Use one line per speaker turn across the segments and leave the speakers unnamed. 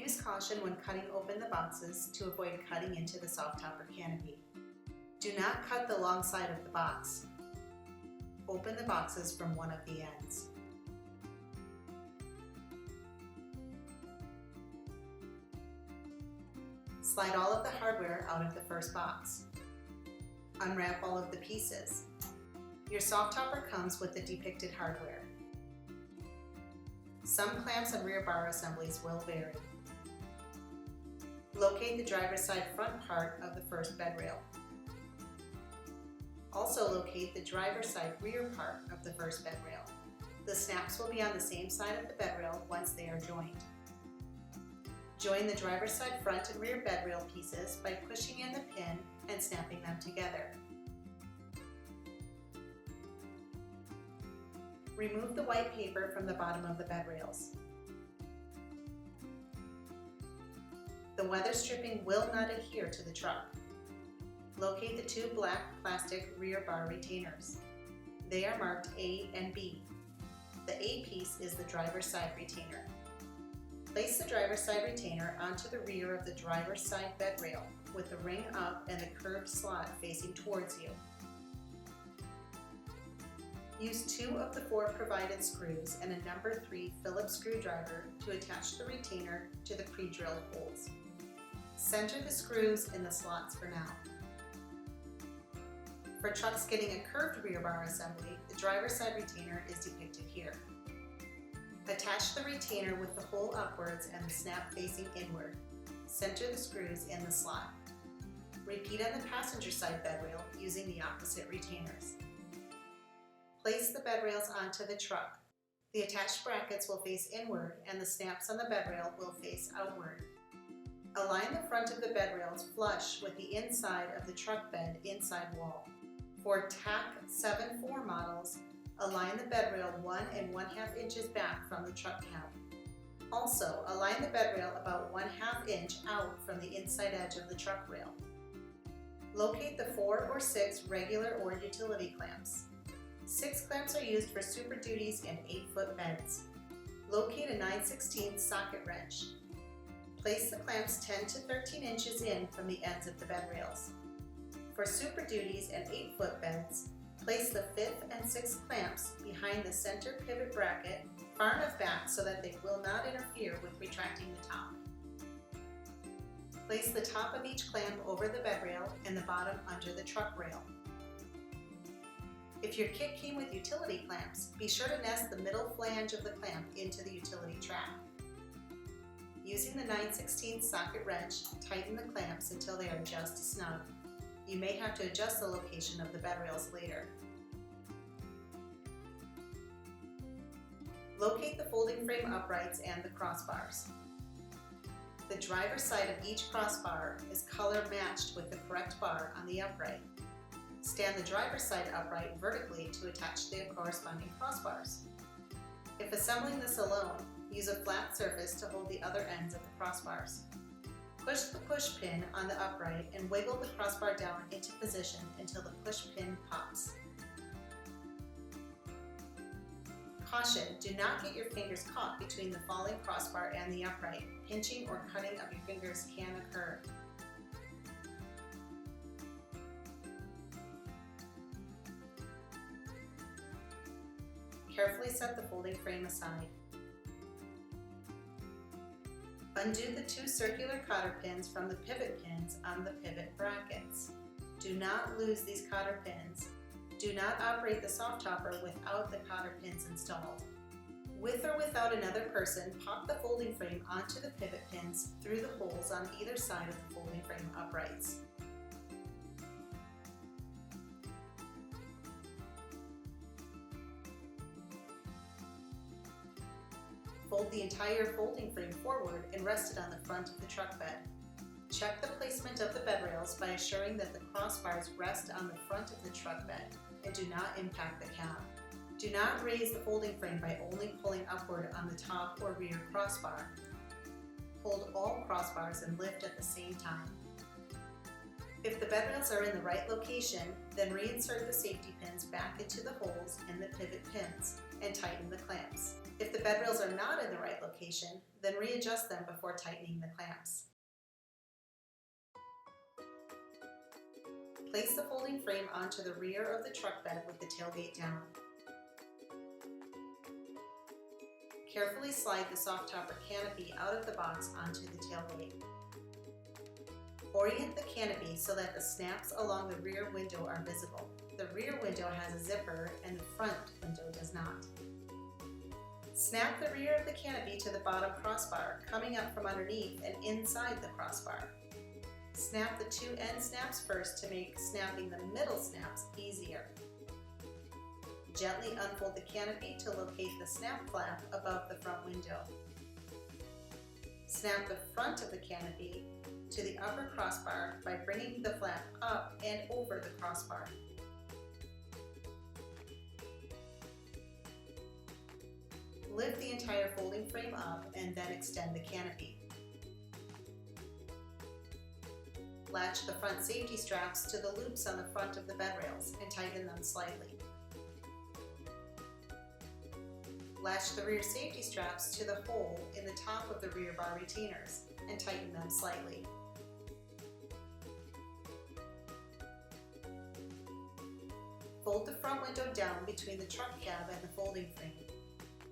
Use caution when cutting open the boxes to avoid cutting into the Softopper canopy. Do not cut the long side of the box. Open the boxes from one of the ends. Slide all of the hardware out of the first box. Unwrap all of the pieces. Your Softopper comes with the depicted hardware. Some clamps and rear bar assemblies will vary. Locate the driver's side front part of the first bed rail. Also locate the driver's side rear part of the first bed rail. The snaps will be on the same side of the bed rail once they are joined. Join the driver's side front and rear bed rail pieces by pushing in the pin and snapping them together. Remove the white paper from the bottom of the bed rails. The weather stripping will not adhere to the truck. Locate the two black plastic rear bar retainers. They are marked A and B. The A piece is the driver's side retainer. Place the driver's side retainer onto the rear of the driver's side bed rail with the ring up and the curved slot facing towards you. Use 2 of the 4 provided screws and a number 3 Phillips screwdriver to attach the retainer to the pre-drilled holes. Center the screws in the slots for now. For trucks getting a curved rear bar assembly, the driver's side retainer is depicted here. Attach the retainer with the hole upwards and the snap facing inward. Center the screws in the slot. Repeat on the passenger side bed rail using the opposite retainers. Place the bed rails onto the truck. The attached brackets will face inward and the snaps on the bed rail will face outward. Align the front of the bed rails flush with the inside of the truck bed inside wall. For TAC 7.4 models, align the bed rail 1 1/2 inches back from the truck cab. Also, align the bed rail about 1/2 inch out from the inside edge of the truck rail. Locate the 4 or 6 regular or utility clamps. 6 clamps are used for Super Duties and 8-foot beds. Locate a 9/16 socket wrench. Place the clamps 10 to 13 inches in from the ends of the bed rails. For Super Duties and 8-foot beds, place the 5th and 6th clamps behind the center pivot bracket far enough back so that they will not interfere with retracting the top. Place the top of each clamp over the bed rail and the bottom under the truck rail. If your kit came with utility clamps, be sure to nest the middle flange of the clamp into the utility track. Using the 9/16 socket wrench, tighten the clamps until they are just snug. You may have to adjust the location of the bed rails later. Locate the folding frame uprights and the crossbars. The driver's side of each crossbar is color matched with the correct bar on the upright. Stand the driver's side upright vertically to attach the corresponding crossbars. If assembling this alone, use a flat surface to hold the other ends of the crossbars. Push the push pin on the upright and wiggle the crossbar down into position until the push pin pops. Caution, do not get your fingers caught between the falling crossbar and the upright. Pinching or cutting of your fingers can occur. Carefully set the folding frame aside. Undo the 2 circular cotter pins from the pivot pins on the pivot brackets. Do not lose these cotter pins. Do not operate the Softopper without the cotter pins installed. With or without another person, pop the folding frame onto the pivot pins through the holes on either side of the folding frame uprights. Fold the entire folding frame forward and rest it on the front of the truck bed. Check the placement of the bed rails by assuring that the crossbars rest on the front of the truck bed and do not impact the cab. Do not raise the folding frame by only pulling upward on the top or rear crossbar. Hold all crossbars and lift at the same time. If the bed rails are in the right location, then reinsert the safety pins back into the holes in the pivot pins and tighten the clamps. If the the bed rails are not in the right location, then readjust them before tightening the clamps. Place the folding frame onto the rear of the truck bed with the tailgate down. Carefully slide the Softopper canopy out of the box onto the tailgate. Orient the canopy so that the snaps along the rear window are visible. The rear window has a zipper and the front window does not. Snap the rear of the canopy to the bottom crossbar, coming up from underneath and inside the crossbar. Snap the two end snaps first to make snapping the middle snaps easier. Gently unfold the canopy to locate the snap flap above the front window. Snap the front of the canopy to the upper crossbar by bringing the flap up and over the crossbar. Lift the entire folding frame up and then extend the canopy. Latch the front safety straps to the loops on the front of the bed rails and tighten them slightly. Latch the rear safety straps to the hole in the top of the rear bar retainers and tighten them slightly. Fold the front window down between the truck cab and the folding frame.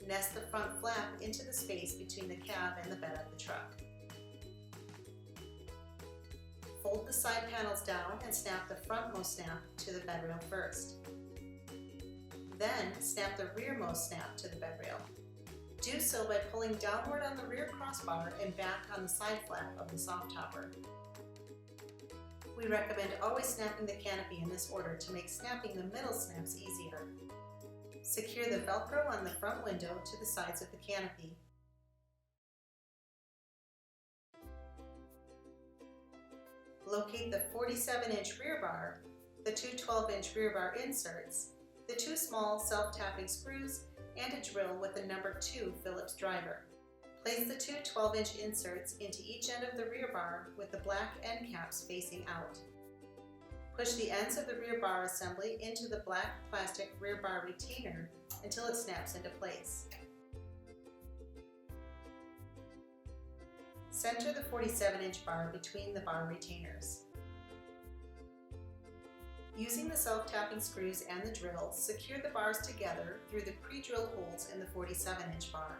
Nest the front flap into the space between the cab and the bed of the truck. Fold the side panels down and snap the frontmost snap to the bed rail first. Then snap the rearmost snap to the bed rail. Do so by pulling downward on the rear crossbar and back on the side flap of the Softopper. We recommend always snapping the canopy in this order to make snapping the middle snaps easier. Secure the Velcro on the front window to the sides of the canopy. Locate the 47-inch rear bar, the two 12-inch rear bar inserts, the two small self-tapping screws, and a drill with the number 2 Phillips driver. Place the two 12-inch inserts into each end of the rear bar with the black end caps facing out. Push the ends of the rear bar assembly into the black plastic rear bar retainer until it snaps into place. Center the 47-inch bar between the bar retainers. Using the self-tapping screws and the drill, secure the bars together through the pre-drilled holes in the 47-inch bar.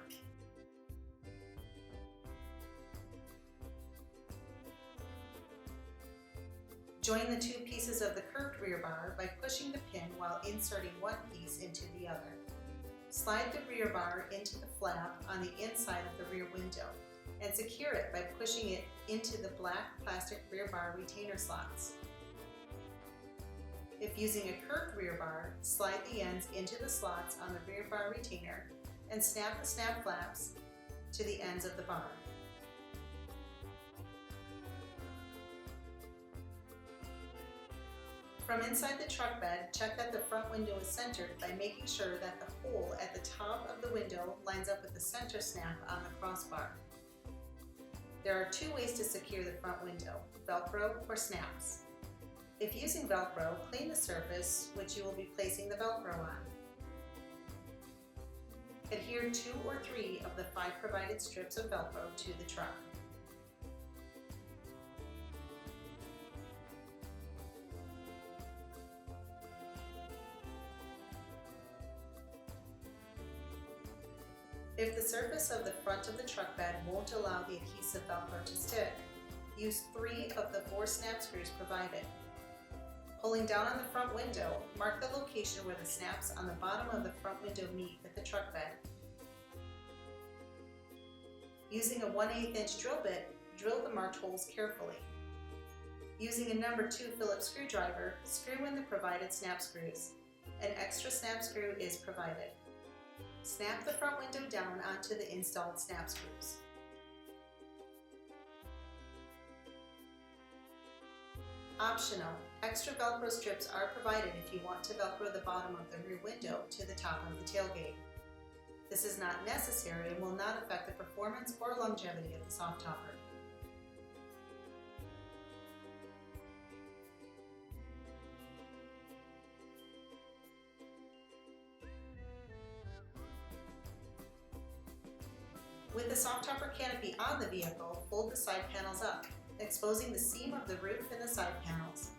Join the two pieces of the curved rear bar by pushing the pin while inserting one piece into the other. Slide the rear bar into the flap on the inside of the rear window and secure it by pushing it into the black plastic rear bar retainer slots. If using a curved rear bar, slide the ends into the slots on the rear bar retainer and snap the snap flaps to the ends of the bar. From inside the truck bed, check that the front window is centered by making sure that the hole at the top of the window lines up with the center snap on the crossbar. There are two ways to secure the front window, Velcro or snaps. If using Velcro, clean the surface which you will be placing the Velcro on. Adhere 2 or 3 of the 5 provided strips of Velcro to the truck. If the surface of the front of the truck bed won't allow the adhesive Velcro to stick, use 3 of the 4 snap screws provided. Pulling down on the front window, mark the location where the snaps on the bottom of the front window meet with the truck bed. Using a 1/8 inch drill bit, drill the marked holes carefully. Using a number 2 Phillips screwdriver, screw in the provided snap screws. An extra snap screw is provided. Snap the front window down onto the installed snap screws. Optional, extra Velcro strips are provided if you want to Velcro the bottom of the rear window to the top of the tailgate. This is not necessary and will not affect the performance or longevity of the Softopper. With the Softopper canopy on the vehicle, fold the side panels up, exposing the seam of the roof and the side panels.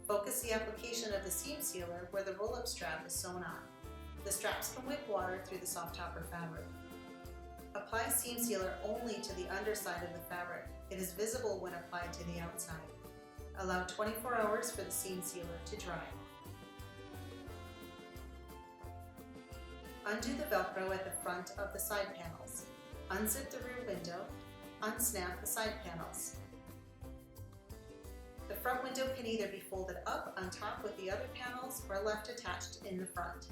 Focus the application of the seam sealer where the roll-up strap is sewn on. The straps can whip water through the Softopper fabric. Apply seam sealer only to the underside of the fabric. It is visible when applied to the outside. Allow 24 hours for the seam sealer to dry. Undo the Velcro at the front of the side panels. Unzip the rear window. Unsnap the side panels. The front window can either be folded up on top with the other panels or left attached in the front.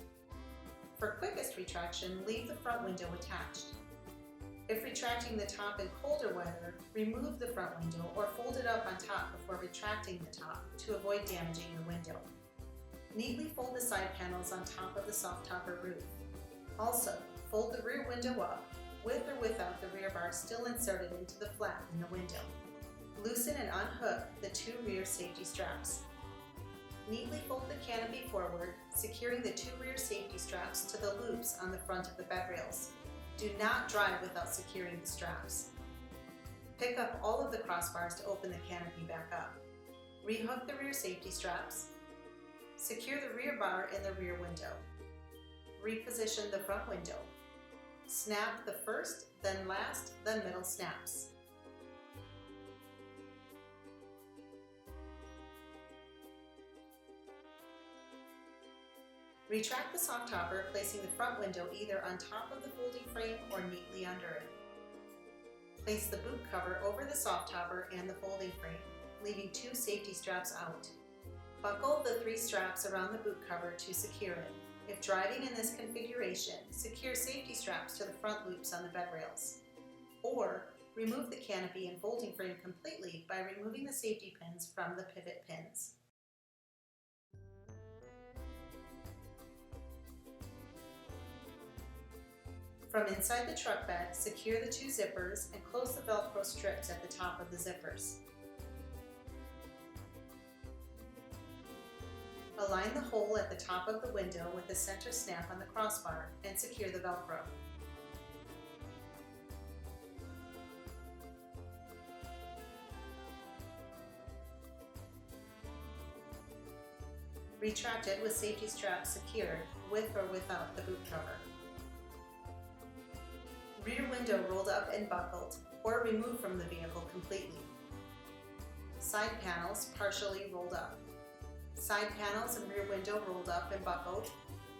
For quickest retraction, leave the front window attached. If retracting the top in colder weather, remove the front window or fold it up on top before retracting the top to avoid damaging the window. Neatly fold the side panels on top of the Softopper roof. Also, fold the rear window up, with or without the rear bar still inserted into the flap in the window. Loosen and unhook the two rear safety straps. Neatly fold the canopy forward, securing the two rear safety straps to the loops on the front of the bed rails. Do not drive without securing the straps. Pick up all of the crossbars to open the canopy back up. Rehook the rear safety straps. Secure the rear bar in the rear window. Reposition the front window. Snap the first, then last, then middle snaps. Retract the Softopper, placing the front window either on top of the folding frame or neatly under it. Place the boot cover over the Softopper and the folding frame, leaving two safety straps out. Buckle the three straps around the boot cover to secure it. If driving in this configuration, secure safety straps to the front loops on the bed rails. Or, remove the canopy and folding frame completely by removing the safety pins from the pivot pins. From inside the truck bed, secure the two zippers and close the Velcro strips at the top of the zippers. Align the hole at the top of the window with the center snap on the crossbar and secure the Velcro. Retract it with safety straps secured, with or without the boot cover. Rear window rolled up and buckled, or removed from the vehicle completely. Side panels partially rolled up. Side panels and rear window rolled up and buckled,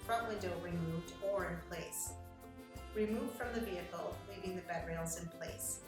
front window removed or in place. Remove from the vehicle, leaving the bed rails in place.